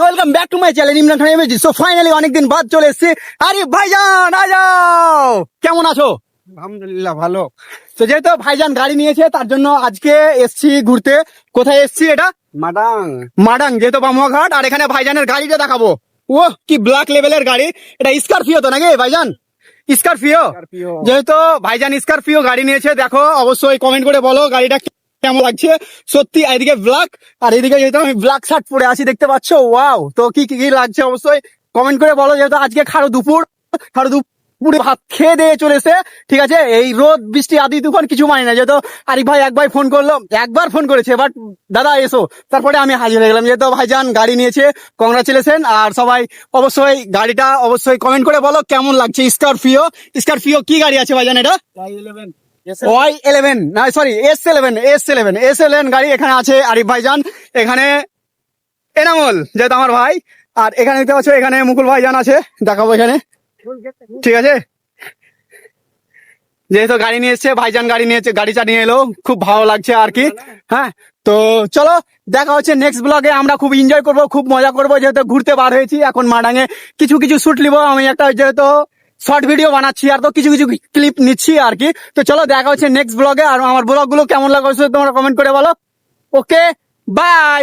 Welcome back to my channel Imran Khan MAG. So finally অনেকদিন বাদ চলে এসেছি। আরে ভাইজান আ যাও, কেমন আছো? আলহামদুলিল্লাহ ভালো। তো যেহেতু ভাইজান গাড়ি নিয়েছে তার জন্য আজকে এসছি ঘুরতে। কোথায় এসছি? এটা মাডাং। মাডাং, যেহেতু বামুয়াঘাট। আর এখানে ভাইজানের গাড়িটা দেখাবো। ও কি ব্ল্যাক লেভেলের গাড়ি! এটা স্করপিও তো নাকি ভাইজান? স্করপিও। স্করপিও। যেহেতু ভাইজান স্করপিও গাড়ি নিয়েছে, দেখো অবশ্যই কমেন্ট করে বলো গাড়িটা কেমন লাগছে। সত্যি এদিকে ব্ল্যাক, আর এদিকে যেহেতু আমি ব্ল্যাক শার্ট পরে আছি দেখতে পাচ্ছ। ওয়াও, তো কি কি লাগছে অবশ্যই কমেন্ট করে বলো। যেহেতু আজকে খাড়ো দুপুরে ভাত খেয়ে দিয়ে চলেছে, ঠিক আছে? এই রোদ বৃষ্টি আদি তুফান কিছু মানে না। যেহেতু আরিফ ভাই একবার ফোন করেছে, বাট দাদা এসো, তারপরে আমি হাজির হয়ে গেলাম। যেহেতু ভাইজান গাড়ি নিয়েছে, কংগ্রাচুলেশন। আর সবাই অবশ্যই গাড়িটা অবশ্যই কমেন্ট করে বলো কেমন লাগছে। স্করপিও কি গাড়ি আছে ভাইজান? এটা Y11, না সরি S11 গাড়ি এখানে আছে আরিফ ভাইজান, এখানে এনামল যেহেতু আমার ভাই। আর এখানে দেখতে পাচ্ছ এখানে মুকুল ভাইজান আছে, দেখাবো এখানে, ঠিক আছে? যেহেতু গাড়ি নিয়ে এসছে ভাইজান, গাড়িটা নিয়ে এলো, খুব ভালো লাগছে আর কি। হ্যাঁ, তো চলো দেখা হচ্ছে নেক্সট ব্লগে। আমরা খুব এনজয় করবো, খুব মজা করবো। যেহেতু ঘুরতে বার হয়েছি, এখন মাডাঙে কিছু শুট নিবো। আমি একটা যেহেতু শর্ট ভিডিও বানাচ্ছি, আর তো কিছু ক্লিপ নিচ্ছি আর কি। তো চলো দেখা হচ্ছে নেক্সট ব্লগে। আর আমার ব্লগ গুলো কেমন লাগছে তোমরা কমেন্ট করে বলো। ওকে, বাই।